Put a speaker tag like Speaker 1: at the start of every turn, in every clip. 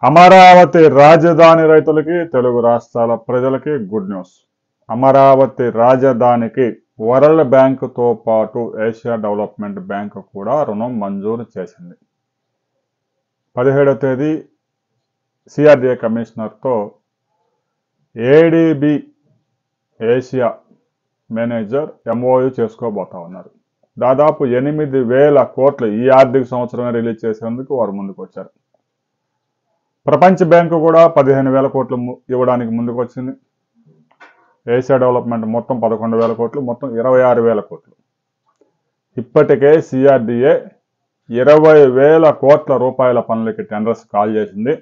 Speaker 1: అమరావతి రాజధాని రైతులకి తెలుగు రాష్ట్రాల ప్రజలకి గుడ్ న్యూస్. అమరావతి రాజధానికి వరల్డ్ బ్యాంకుతో పాటు ఏషియా డెవలప్మెంట్ బ్యాంకు కూడా రుణం మంజూరు చేసింది. 17వ తేదీ సిఆర్డీఏ కమిషనర్తో ఏడీబీ ఏషియా మేనేజర్ ఎంఓయూ చేసుకోబోతా ఉన్నారు. దాదాపు 8,000 కోట్లు ఈ ఆర్థిక సంవత్సరమే రిలీజ్ చేసేందుకు వారు ముందుకు వచ్చారు. ప్రపంచ బ్యాంకు కూడా 15,000 కోట్లు ఇవ్వడానికి ముందుకు వచ్చింది. ఏషియా డెవలప్మెంట్ మొత్తం 11,000 కోట్లు, మొత్తం 26,000 కోట్లు. ఇప్పటికే సిఆర్డీఏ 20,000 కోట్ల రూపాయల పనులకి టెండర్స్ కాల్ చేసింది.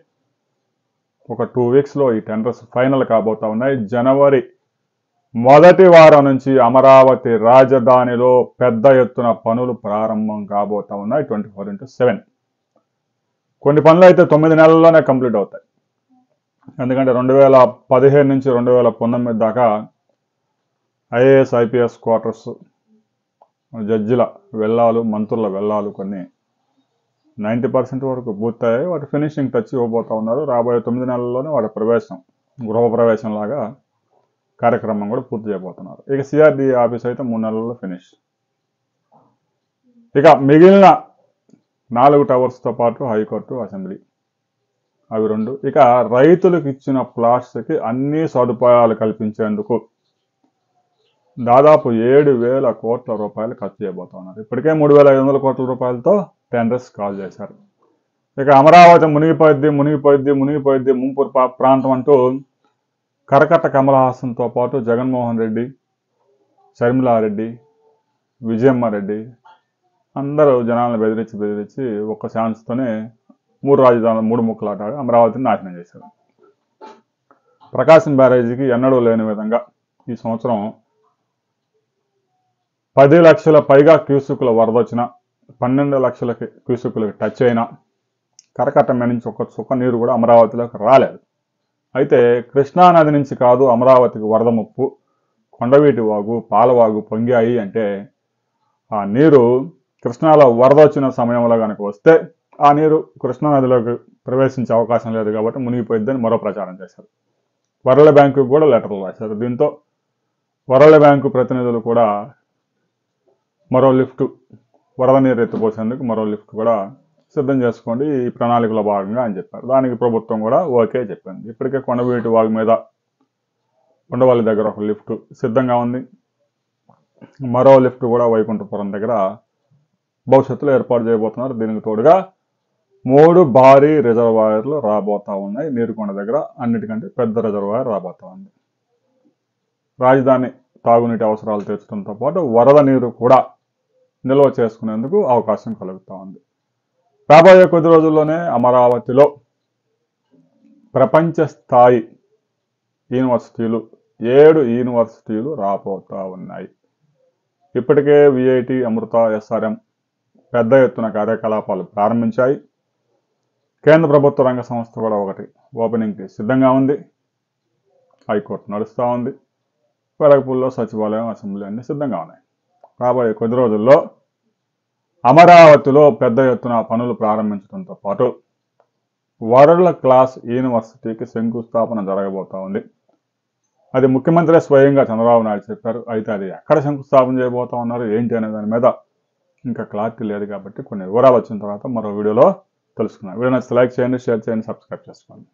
Speaker 1: ఒక 2 వీక్స్లో ఈ టెండర్స్ ఫైనల్ కాబోతా ఉన్నాయి. జనవరి మొదటి వారం నుంచి అమరావతి రాజధానిలో పెద్ద ఎత్తున పనులు ప్రారంభం కాబోతా ఉన్నాయి. 24/7. కొన్ని పనులు అయితే 9 నెలల్లోనే కంప్లీట్ అవుతాయి. ఎందుకంటే 2015 నుంచి 2019 దాకా ఐఏఎస్ ఐపీఎస్ క్వార్టర్స్, జడ్జిల వెళ్ళాలు, మంత్రుల వెళ్ళాలు కొన్ని 90% వరకు పూర్తయ్యాయి. వాటి ఫినిషింగ్ టచ్ ఇవ్వబోతా ఉన్నారు. రాబోయే 9 నెలల్లోనే వాటి ప్రవేశం, గృహప్రవేశం లాగా కార్యక్రమం కూడా పూర్తి చేయబోతున్నారు. ఇక సిఆర్డీఏ ఆఫీస్ అయితే 3 నెలల్లో ఫినిష్. ఇక మిగిలిన 4 టవర్స్తో పాటు హైకోర్టు, అసెంబ్లీ, అవి 2. ఇక రైతులకు ఇచ్చిన ప్లాట్స్కి అన్ని సదుపాయాలు కల్పించేందుకు దాదాపు 7,000 కోట్ల రూపాయలు ఖర్చు చేయబోతా ఉన్నారు. ఇప్పటికే 3,500 కోట్ల రూపాయలతో టెండర్స్ కాల్ చేశారు. ఇక అమరావతి మునిగిపోయిద్ది ముంపు ప్రాంతం అంటూ కరకట్ట కమల్ హాసన్తో పాటు జగన్మోహన్ రెడ్డి, షర్మిలారెడ్డి, విజయమ్మారెడ్డి అందరూ జనాలను బెదిరించి ఒక్క ఛాన్స్తోనే 3 రాజధానులు 3 ముక్కలాట అమరావతిని నాశనం చేశారు. ప్రకాశం బ్యారేజీకి ఎన్నడూ లేని విధంగా ఈ సంవత్సరం 10 లక్షల పైగా క్యూసెక్కుల వరద వచ్చిన, 12 లక్షల క్యూసెక్కులకు టచ్ అయినా కరకట్ట మీద నుంచి ఒక్క చుక్క నీరు కూడా అమరావతిలోకి రాలేదు. అయితే కృష్ణానది నుంచి కాదు అమరావతికి వరద ముప్పు, కొండవీటి వాగు, పాలవాగు పొంగాయి అంటే ఆ నీరు కృష్ణాలో వరద వచ్చిన సమయంలో కనుక వస్తే ఆ నీరు కృష్ణానదిలోకి ప్రవేశించే అవకాశం లేదు కాబట్టి మునిగిపోయిద్దని మరో ప్రచారం చేశారు. వరల్డ్ బ్యాంకుకి కూడా లెటర్లు రాశారు. దీంతో వరల్డ్ బ్యాంకు ప్రతినిధులు కూడా మరో లిఫ్ట్, వరద నీరు ఎత్తిపోసేందుకు మరో లిఫ్ట్ కూడా సిద్ధం చేసుకోండి ఈ ప్రణాళికలో భాగంగా అని చెప్పారు. దానికి ప్రభుత్వం కూడా ఓకే చెప్పింది. ఇప్పటికే కొండవీటి వాగు మీద ఉండవల్లి దగ్గర ఒక లిఫ్ట్ సిద్ధంగా ఉంది. మరో లిఫ్ట్ కూడా వైకుంఠపురం దగ్గర భవిష్యత్తులో ఏర్పాటు చేయబోతున్నారు. దీనికి తోడుగా 3 భారీ రిజర్వాయర్లు రాబోతా ఉన్నాయి. నీరుకొండ దగ్గర అన్నిటికంటే పెద్ద రిజర్వాయర్ రాబోతా ఉంది. రాజధాని తాగునీటి అవసరాలు తీర్చడంతో పాటు వరద నీరు కూడా నిల్వ చేసుకునేందుకు అవకాశం కలుగుతూ ఉంది. రాబోయే కొద్ది రోజుల్లోనే అమరావతిలో ప్రపంచ స్థాయి యూనివర్సిటీలు 7 యూనివర్సిటీలు రాబోతా ఉన్నాయి. ఇప్పటికే విఐటి, అమృత, ఎస్ఆర్ఎం పెద్ద ఎత్తున కార్యకలాపాలు ప్రారంభించాయి. కేంద్ర ప్రభుత్వ రంగ సంస్థ కూడా ఒకటి ఓపెనింగ్కి సిద్ధంగా ఉంది. హైకోర్టు నడుస్తూ ఉంది. వెలగపూడిలో సచివాలయం, అసెంబ్లీ అన్ని సిద్ధంగా ఉన్నాయి. రాబోయే కొద్ది రోజుల్లో అమరావతిలో పెద్ద ఎత్తున పనులు ప్రారంభించడంతో పాటు వరల్డ్ క్లాస్ యూనివర్సిటీకి శంకుస్థాపన జరగబోతా ఉంది. అది ముఖ్యమంత్రి స్వయంగా చంద్రబాబు నాయుడు చెప్పారు. అయితే అది ఎక్కడ శంకుస్థాపన చేయబోతా ఉన్నారు ఏంటి అనే దాని మీద ఇంకా క్లారిటీ లేదు కాబట్టి కొన్ని వివరాలు వచ్చిన తర్వాత మరో వీడియోలో తెలుసుకున్నాం. వీడియో నచ్చితే లైక్ చేయండి, షేర్ చేయండి, సబ్స్క్రైబ్ చేసుకోండి.